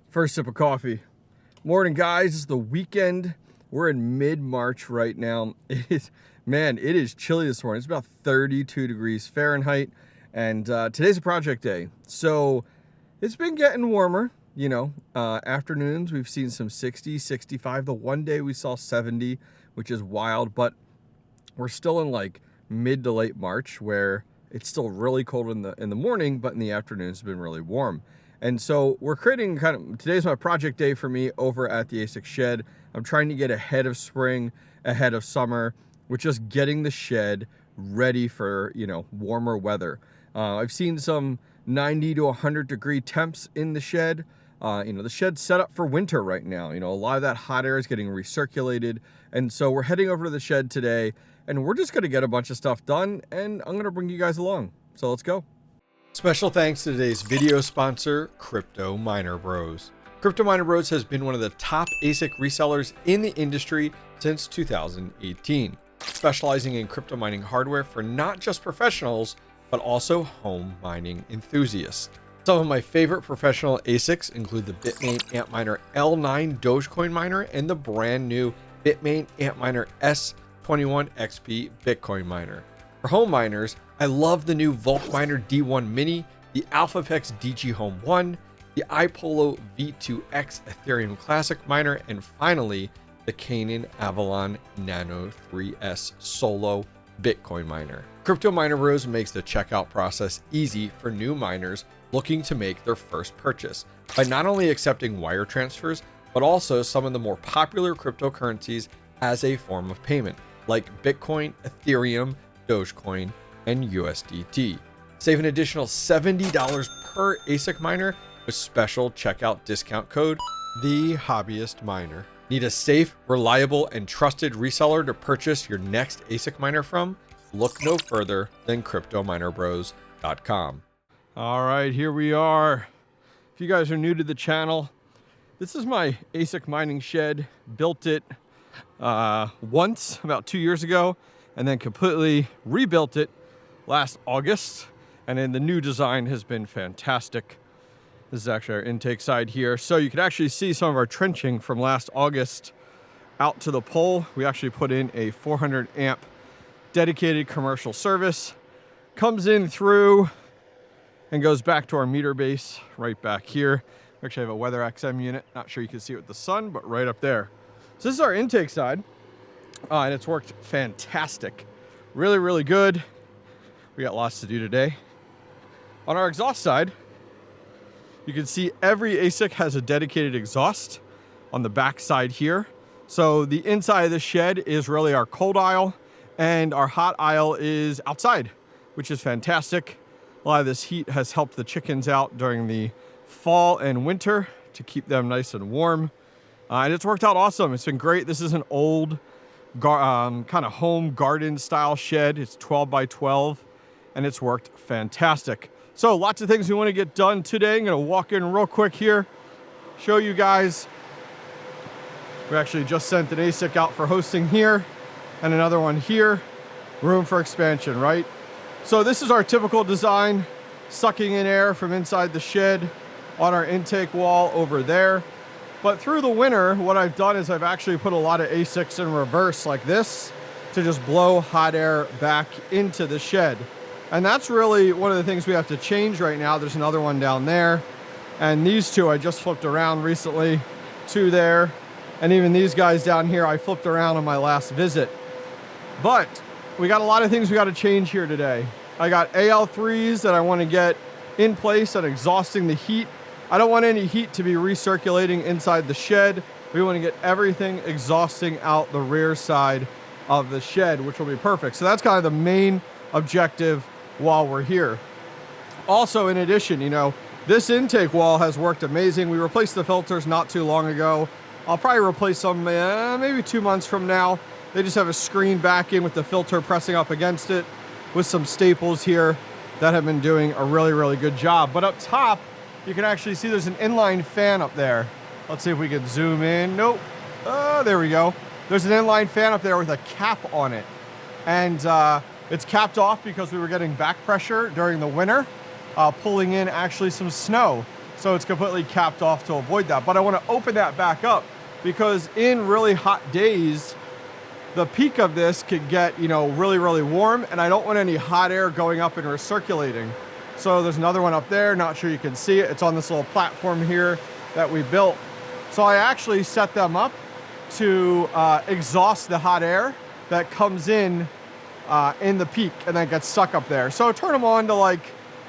First sip of coffee. Morning, guys. It's the weekend. We're in mid-March right now. It is chilly this morning. It's about 32 degrees Fahrenheit, and today's a project day. So it's been getting warmer. You know, afternoons we've seen some 60, 65. The one day we saw 70, which is wild, but we're still in like mid to late March where it's still really cold in the morning, but in the afternoon it's been really warm. And so we're creating today's my project day for me over at the ASIC shed. I'm trying to get ahead of spring, ahead of summer, with just getting the shed ready for, warmer weather. I've seen some 90 to 100 degree temps in the shed. The shed's set up for winter right now. A lot of that hot air is getting recirculated. And so we're heading over to the shed today, and we're just going to get a bunch of stuff done, and I'm going to bring you guys along. So let's go. Special thanks to today's video sponsor, Crypto Miner Bros. Crypto Miner Bros has been one of the top ASIC resellers in the industry since 2018, specializing in crypto mining hardware for not just professionals, but also home mining enthusiasts. Some of my favorite professional ASICs include the Bitmain Antminer L9 Dogecoin miner and the brand new Bitmain Antminer S21 XP Bitcoin miner. For home miners, I love the new Vault Miner D1 Mini, the AlphaPex DG Home 1, the iPolo V2X Ethereum Classic miner, and finally, the Canaan Avalon Nano 3S Solo Bitcoin miner. Crypto Miner Bros makes the checkout process easy for new miners looking to make their first purchase by not only accepting wire transfers, but also some of the more popular cryptocurrencies as a form of payment, like Bitcoin, Ethereum, Dogecoin, and USDT. Save an additional $70 per ASIC miner with special checkout discount code, The Hobbyist Miner. Need a safe, reliable, and trusted reseller to purchase your next ASIC miner from? Look no further than CryptoMinerBros.com. All right, here we are. If you guys are new to the channel, this is my ASIC mining shed. Built it once about 2 years ago, and then completely rebuilt it last August. And then the new design has been fantastic. This is actually our intake side here. So you can actually see some of our trenching from last August out to the pole. We actually put in a 400 amp dedicated commercial service. Comes in through and goes back to our meter base right back here. We actually have a Weather XM unit. Not sure you can see it with the sun, but right up there. So this is our intake side. And it's worked fantastic. Really, really good. We got lots to do today. On our exhaust side, you can see every ASIC has a dedicated exhaust on the back side here. So the inside of the shed is really our cold aisle, and our hot aisle is outside, which is fantastic. A lot of this heat has helped the chickens out during the fall and winter to keep them nice and warm. And it's worked out awesome. It's been great. This is an old kind of home garden style shed. It's 12 by 12, and it's worked fantastic. So lots of things we want to get done today. I'm going to walk in real quick here, show you guys. We actually just sent an ASIC out for hosting here and another one here. Room for expansion, right? So this is our typical design, sucking in air from inside the shed on our intake wall over there. But through the winter, what I've done is I've actually put a lot of ASICs in reverse like this to just blow hot air back into the shed. And that's really one of the things we have to change right now. There's another one down there. And these two I just flipped around recently, two there. And even these guys down here, I flipped around on my last visit. But we got a lot of things we got to change here today. I got AL3s that I want to get in place and exhausting the heat. I don't want any heat to be recirculating inside the shed. We want to get everything exhausting out the rear side of the shed, which will be perfect. So that's kind of the main objective while we're here. Also, in addition, this intake wall has worked amazing. We replaced the filters not too long ago. I'll probably replace them maybe 2 months from now. They just have a screen back in with the filter pressing up against it with some staples here that have been doing a really, really good job. But up top, you can actually see there's an inline fan up there. Let's see if we can zoom in. Nope. There we go. There's an inline fan up there with a cap on it. And it's capped off because we were getting back pressure during the winter, pulling in actually some snow. so it's completely capped off to avoid that. But I want to open that back up because in really hot days, the peak of this could get, you know, really, really warm, and I don't want any hot air going up and recirculating. So there's another one up there, not sure you can see it. It's on this little platform here that we built. So I actually set them up to exhaust the hot air that comes in the peak and then gets stuck up there. So turn them on to like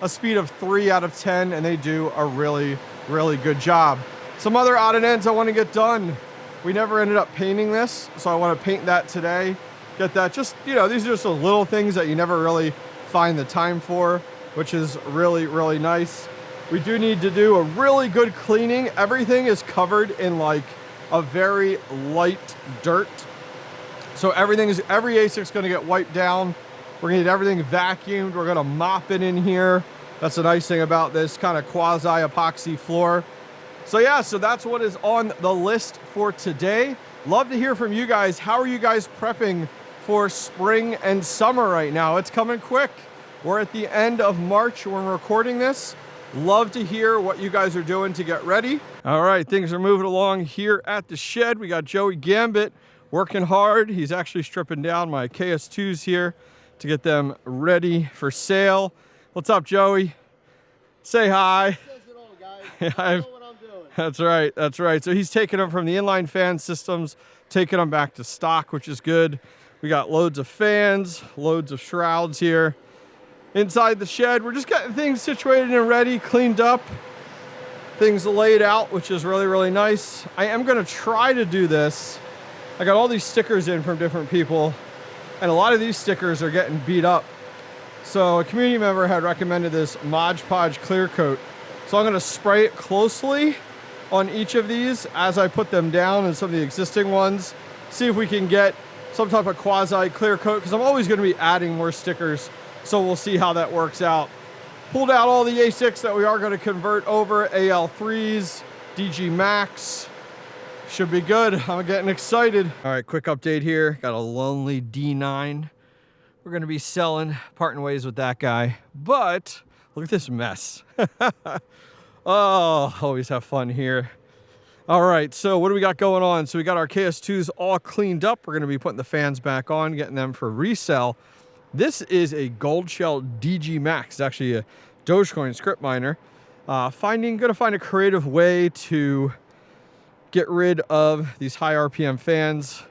a speed of 3 out of 10, and they do a really, really good job. Some other odd and ends I want to get done. We never ended up painting this, so I want to paint that today. Get that, just, you know, these are just the little things that you never really find the time for, which is really, really nice. We do need to do a really good cleaning. Everything is covered in like a very light dirt. So every ASIC is going to get wiped down. We're going to get everything vacuumed. We're going to mop it in here. That's the nice thing about this kind of quasi epoxy floor. So yeah, so that's what is on the list for today. Love to hear from you guys. How are you guys prepping for spring and summer right now? It's coming quick. We're at the end of March when we're recording this. Love to hear what you guys are doing to get ready. All right, things are moving along here at the shed. We got Joey Gambit working hard. He's actually stripping down my KS2s here to get them ready for sale. What's up, Joey? Say hi. That's right, that's right. So he's taking them from the inline fan systems, taking them back to stock, which is good. We got loads of fans, loads of shrouds here. Inside the shed, we're just getting things situated and ready, cleaned up. Things laid out, which is really, really nice. I am gonna try to do this. I got all these stickers in from different people, and a lot of these stickers are getting beat up. So a community member had recommended this Mod Podge clear coat. So I'm gonna spray it closely on each of these as I put them down and some of the existing ones. See if we can get some type of quasi clear coat, because I'm always gonna be adding more stickers. So we'll see how that works out. Pulled out all the ASICs that we are gonna convert over, AL3s, DG Max. Should be good, I'm getting excited. All right, quick update here. Got a lonely D9. We're gonna be selling, parting ways with that guy. But look at this mess. Oh, always have fun here. All right, so what do we got going on? So we got our KS2s all cleaned up. We're gonna be putting the fans back on, getting them for resale. This is a gold shell DG Max. It's actually a Dogecoin script miner. Gonna find a creative way to get rid of these high RPM fans.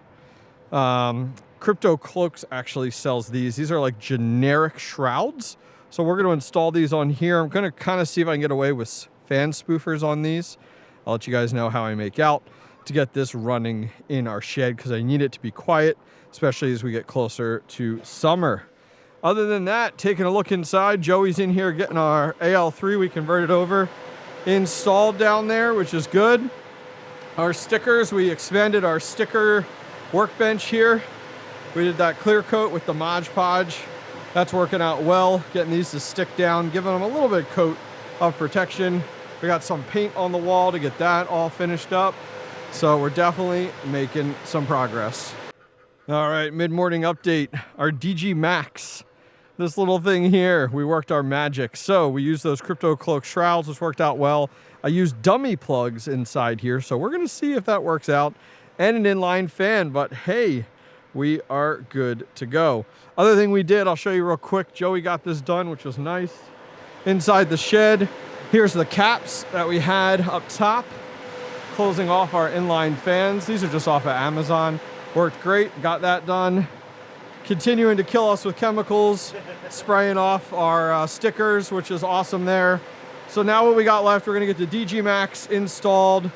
Crypto Cloaks actually sells these. These are like generic shrouds. So we're gonna install these on here. I'm gonna kind of see if I can get away with fan spoofers on these. I'll let you guys know how I make out to get this running in our shed, because I need it to be quiet, especially as we get closer to summer. Other than that, taking a look inside, Joey's in here getting our AL3 we converted over installed down there, which is good. Our stickers, we expanded our sticker workbench here. We did that clear coat with the Mod Podge. That's working out well, getting these to stick down, giving them a little bit of coat of protection. We got some paint on the wall to get that all finished up. So we're definitely making some progress. All right, mid-morning update. Our DG Max, this little thing here, we worked our magic. So we used those Crypto Cloak shrouds, which worked out well. I used dummy plugs inside here, so we're gonna see if that works out. And an inline fan, but hey, we are good to go. Other thing we did, I'll show you real quick. Joey got this done, which was nice. Inside the shed, here's the caps that we had up top, closing off our inline fans. These are just off of Amazon. Worked great, got that done. Continuing to kill us with chemicals, spraying off our stickers, which is awesome there. So now what we got left, we're gonna get the DG Max installed.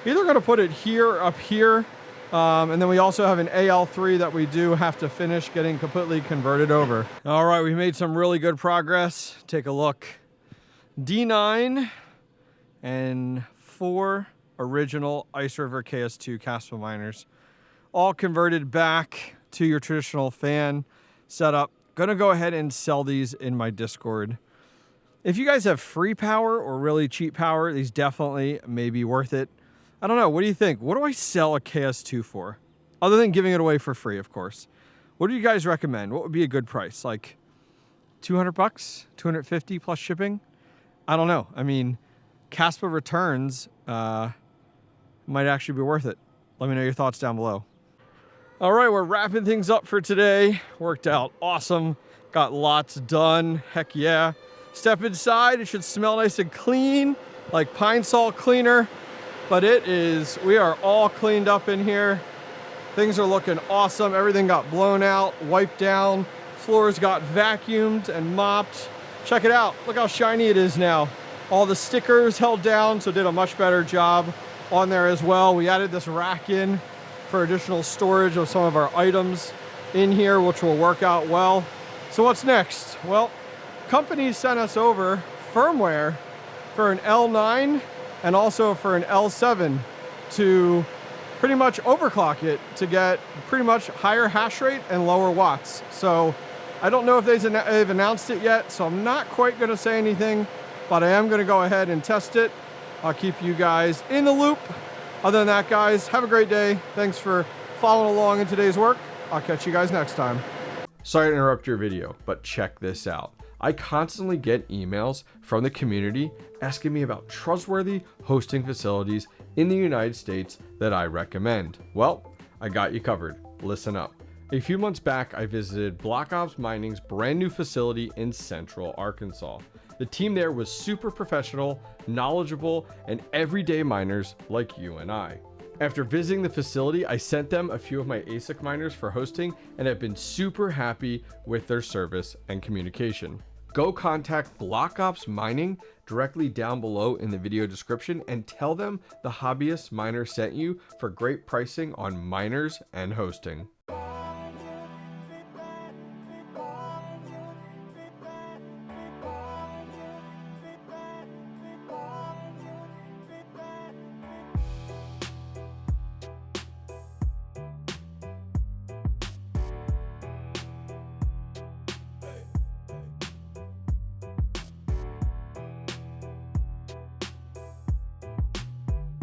Either gonna put it here or up here, and then we also have an AL3 that we do have to finish getting completely converted over. All right, we made some really good progress. Take a look. D9 and 4 original Ice River KS2 Caspa miners, all converted back to your traditional fan setup. Gonna go ahead and sell these in my Discord. If you guys have free power or really cheap power, these definitely may be worth it. I don't know, what do you think? What do I sell a KS2 for? Other than giving it away for free, of course. What do you guys recommend? What would be a good price? Like 200 bucks, 250 plus shipping? I don't know. I mean, Caspa returns might actually be worth it. Let me know your thoughts down below. All right, we're wrapping things up for today. Worked out awesome. Got lots done. Heck yeah. Step inside. It should smell nice and clean, like pine salt cleaner. But we are all cleaned up in here. Things are looking awesome. Everything got blown out, wiped down. Floors got vacuumed and mopped. Check it out. Look how shiny it is now. All the stickers held down, so did a much better job on there as well. We added this rack in for additional storage of some of our items in here, which will work out well. So what's next? Well, company sent us over firmware for an L9 and also for an L7 to pretty much overclock it to get pretty much higher hash rate and lower watts. So I don't know if they've announced it yet, so I'm not quite gonna say anything, but I am gonna go ahead and test it. I'll keep you guys in the loop. Other than that, guys, have a great day. Thanks for following along in today's work. I'll catch you guys next time. Sorry to interrupt your video, but check this out. I constantly get emails from the community asking me about trustworthy hosting facilities in the United States that I recommend. Well, I got you covered. Listen up. A few months back, I visited Black Ops Mining's brand new facility in Central Arkansas. The team there was super professional, knowledgeable, and everyday miners like you and I. After visiting the facility, I sent them a few of my ASIC miners for hosting and have been super happy with their service and communication. Go contact Black Ops Mining directly down below in the video description and tell them the Hobbyist Miner sent you for great pricing on miners and hosting.